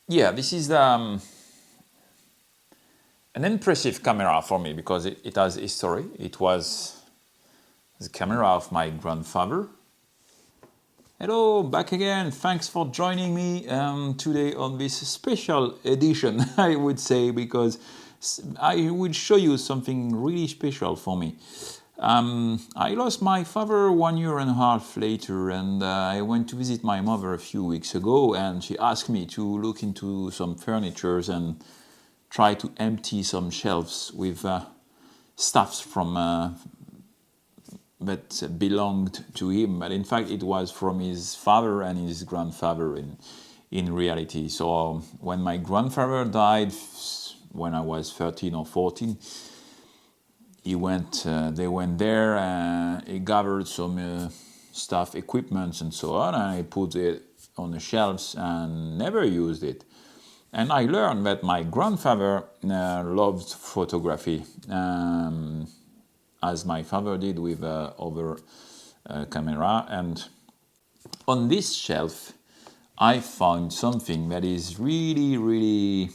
Yeah, this is an impressive camera for me because it has history. It was the camera of my grandfather. Hello, back again. Thanks for joining me today on this special edition, I would say, because I will show you something really special for me. I lost my father 1.5 years later, and I went to visit my mother a few weeks ago, and she asked me to look into some furnitures and try to empty some shelves with stuffs from that belonged to him, but in fact it was from his father and his grandfather in reality. So when my grandfather died, when I was 13 or 14, they went there, he gathered some stuff, equipment and so on, and I put it on the shelves and never used it. And I learned that my grandfather loved photography, as my father did with other camera. And on this shelf, I found something that is really, really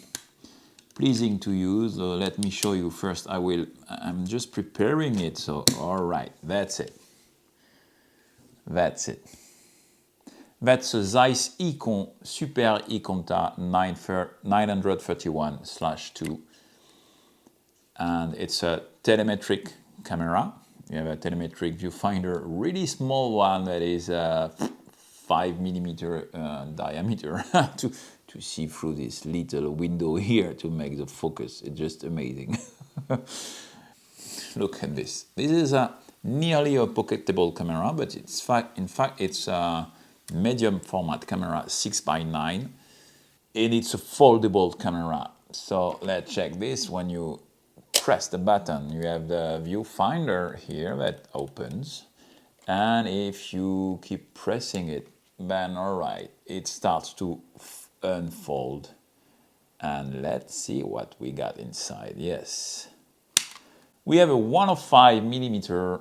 pleasing to use. So let me show you first. I'm just preparing it. So, all right, that's it. That's it. That's a ZEISS IKON Super Ikonta 931/2, and it's a telemetric camera. You have a telemetric viewfinder, really small one that is 5 mm diameter to see through this little window here to make the focus. It's just amazing. Look at this. This is nearly a pocketable camera, but in fact it's a medium format camera, 6x9, and it's a foldable camera. So let's check this. When you press the button, you have the viewfinder here that opens, and if you keep pressing it, then all right, it starts to unfold. And let's see what we got inside. Yes, we have a 105mm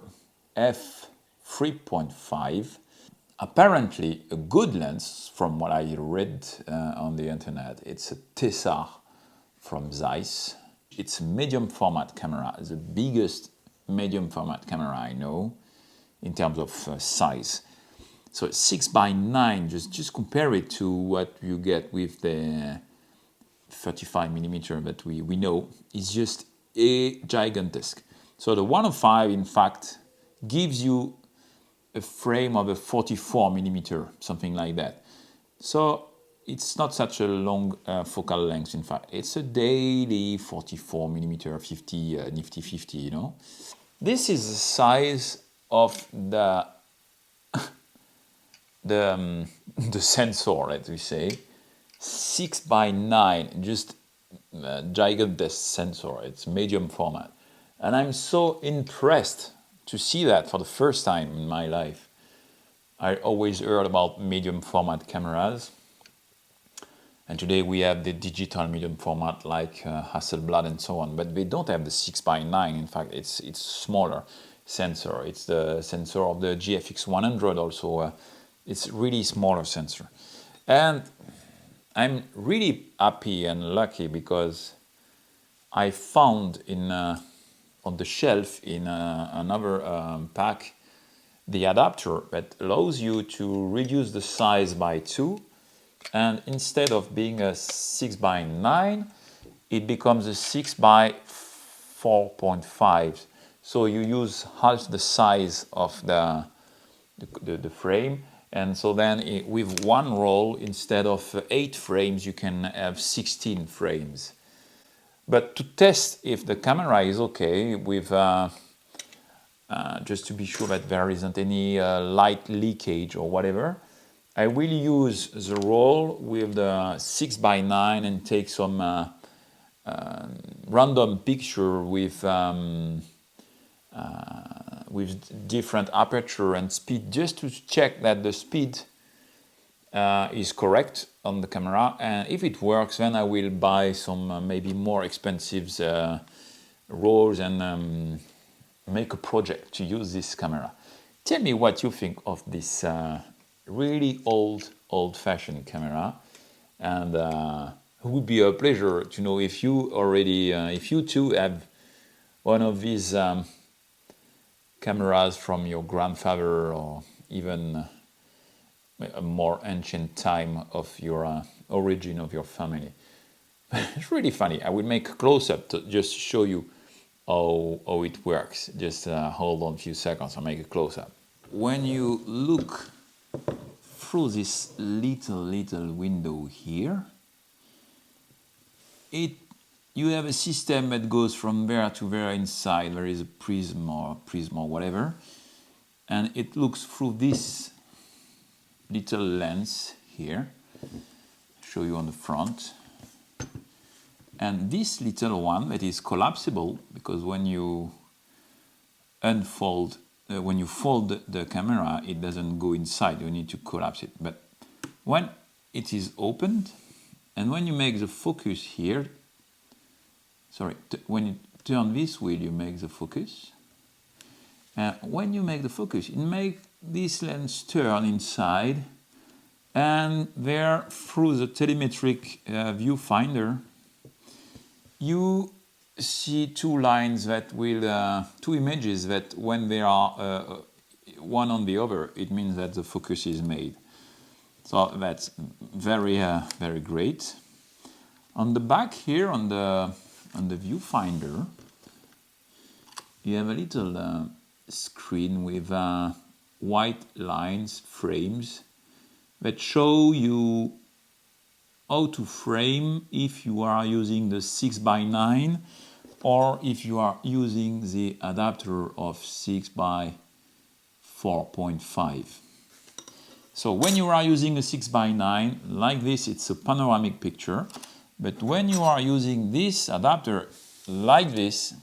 f3.5, apparently a good lens from what I read on the internet. It's a Tessar from ZEISS. It's a medium format camera, the biggest medium format camera I know in terms of size. So 6x9, just compare it to what you get with the 35mm that we know, is just gigantesque. So the 105 in fact gives you a frame of a 44mm, something like that. So it's not such a long focal length. In fact, it's a daily 44mm 50 nifty 50. You know, this is the size of the the sensor. Let me say 6x9, just gigantesque sensor. It's medium format, and I'm so impressed to see that for the first time in my life. I always heard about medium format cameras, and today we have the digital medium format like Hasselblad and so on, but they don't have the 6x9. In fact, it's smaller sensor. It's the sensor of the GFX 100 also. It's really smaller sensor, and I'm really happy and lucky because I found on the shelf in another pack the adapter that allows you to reduce the size by 2, and instead of being a 6x9, it becomes a 6x4.5. So you use half the size of the frame, and so then with one roll, instead of 8 frames, you can have 16 frames. But to test if the camera is okay, with just to be sure that there isn't any light leakage or whatever, I will use the roll with the 6x9 and take some random picture with different aperture and speed, just to check that the speed is correct on the camera. And if it works, then I will buy some maybe more expensive rolls and make a project to use this camera. Tell me what you think of this really old-fashioned camera, and it would be a pleasure to know if you already, if you too have one of these cameras from your grandfather or even a more ancient time of your origin of your family. It's really funny. I will make a close-up to just show you how it works. Just hold on a few seconds, I'll make a close-up. When you look through this little window here, you have a system that goes from there to there inside. There is a prism or whatever, and it looks through this little lens here. I'll show you on the front. And this little one that is collapsible, because when you unfold, when you fold the camera, it doesn't go inside, you need to collapse it. But when it is opened, and when you make the focus here, when you turn this wheel, you make the focus. When you make the focus, it makes this lens turn inside, and there, through the telemetric viewfinder, you see two lines that will, two images that when they are one on the other, it means that the focus is made. So that's very, very great. On the back here, on the viewfinder, you have a little screen with white lines, frames, that show you how to frame if you are using the 6x9 or if you are using the adapter of 6x4.5. So when you are using a 6x9 like this, it's a panoramic picture, but when you are using this adapter like this,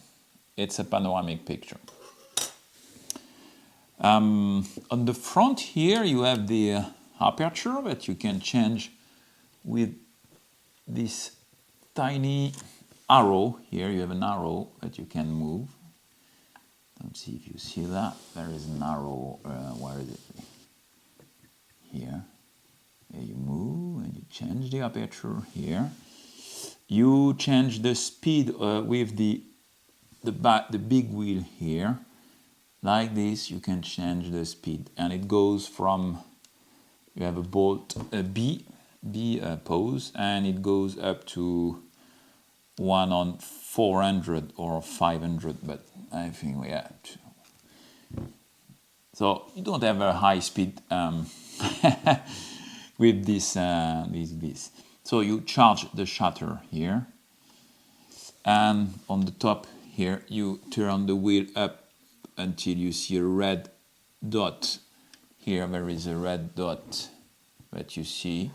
it's a panoramic picture. On the front here you have the aperture that you can change with this tiny arrow. Here you have an arrow that you can move. Let's see if you see that. There is an arrow, where is it? Here. Here you move and you change the aperture here. You change the speed with the big wheel here. Like this, you can change the speed, and it goes from, you have a bolt, a B pose, and it goes up to 1 on 400 or 500, but I think we have to. So you don't have a high speed with this. So you charge the shutter here, and on the top here you turn the wheel up until you see a red dot. Here there is a red dot that you see.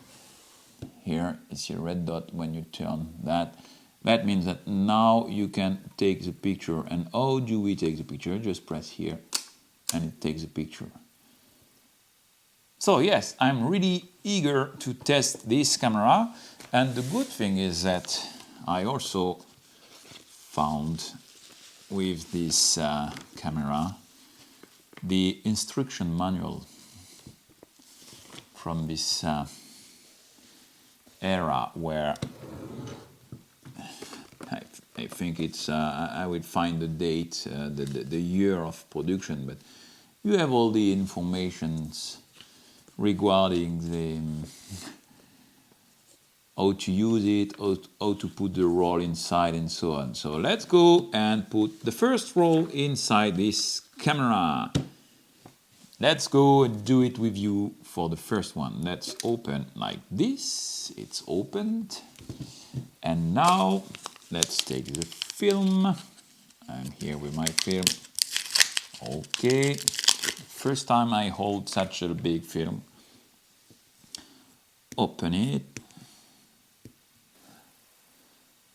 Here is a red dot when you turn that. That means that now you can take the picture. And how do we take the picture? Just press here and it takes the picture. So yes, I'm really eager to test this camera, and the good thing is that I also found with this camera the instruction manual from this era where I think it's, I will find the date, the year of production, but you have all the informations regarding the how to use it, how to put the roll inside and so on. So let's go and put the first roll inside this camera. Let's go and do it with you for the first one. Let's open like this. It's opened. And now let's take the film. I'm here with my film. Okay. First time I hold such a big film. Open it.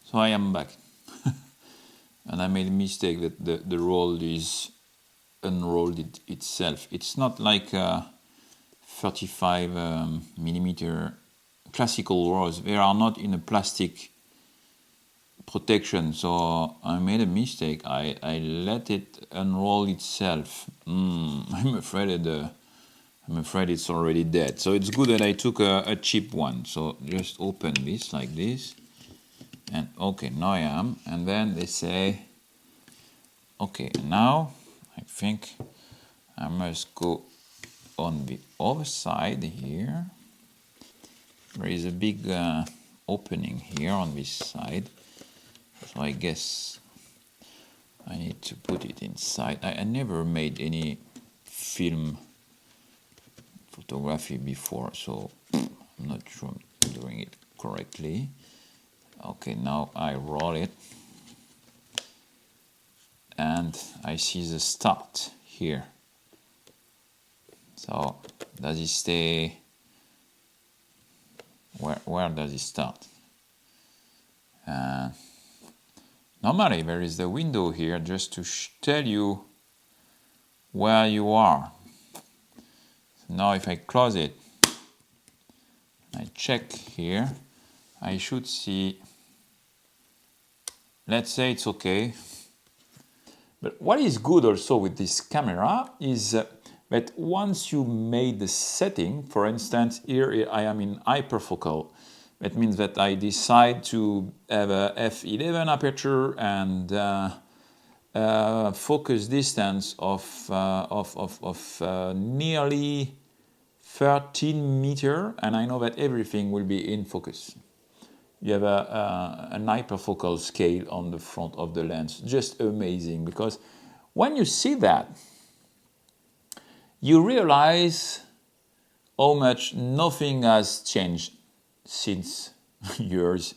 So I am back. And I made a mistake that the roll is unrolled itself. It's not like a 35 millimeter classical rolls. They are not in a plastic protection. So I made a mistake. I let it unroll itself. I'm afraid I'm afraid it's already dead. So it's good that I took a cheap one. So just open this like this. And okay, now I am. And then they say, okay, now I think I must go on the other side here. There is a big opening here on this side. So I guess I need to put it inside. I never made any film photography before, so I'm not sure I'm doing it correctly. Okay, now I roll it and I see the start here. So does it stay? Where does it start? Normally there is the window here just to tell you where you are. So now if I close it, I check here, I should see, let's say it's okay. But what is good also with this camera is that once you made the setting, for instance, here I am in hyperfocal. That means that I decide to have a f11 aperture and focus distance of nearly 13 meter, and I know that everything will be in focus. You have an hyperfocal scale on the front of the lens. Just amazing, because when you see that, you realize how much nothing has changed since years.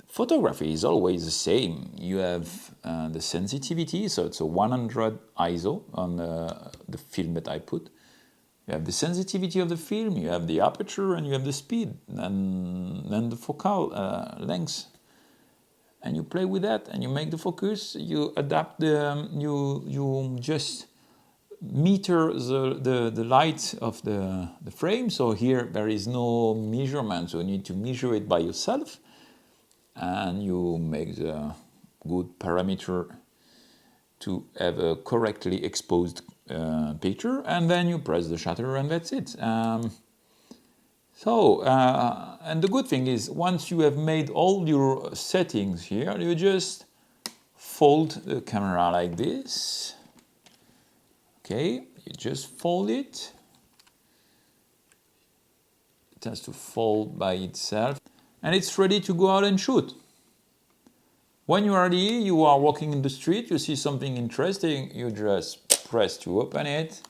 Photography is always the same. You have the sensitivity, so it's a 100 ISO on the film that I put. You have the sensitivity of the film, you have the aperture, and you have the speed, and the focal length. And you play with that, and you make the focus, you adapt you just meter the light of the frame. So here there is no measurement, so you need to measure it by yourself. And you make the good parameter to have a correctly exposed picture, and then you press the shutter, and that's it. And the good thing is, once you have made all your settings here, you just fold the camera like this. Okay, you just fold it. It has to fold by itself, and it's ready to go out and shoot. When you are ready, you are walking in the street, you see something interesting, you just press to open it,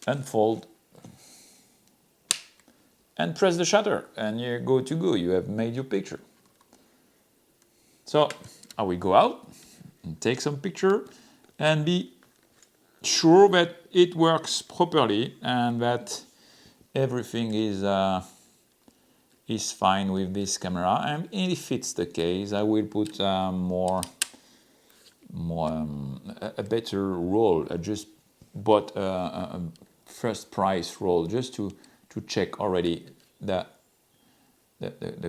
unfold, and press the shutter, and you're good to go. You have made your picture. So I will go out and take some picture and be sure that it works properly and that everything is fine with this camera. And if it's the case, I will put a better roll. I just bought a first price roll just to check already the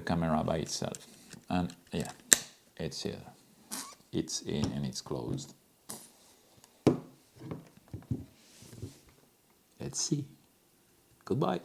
camera by itself. And yeah, it's here. It's in and it's closed. Let's see. Goodbye.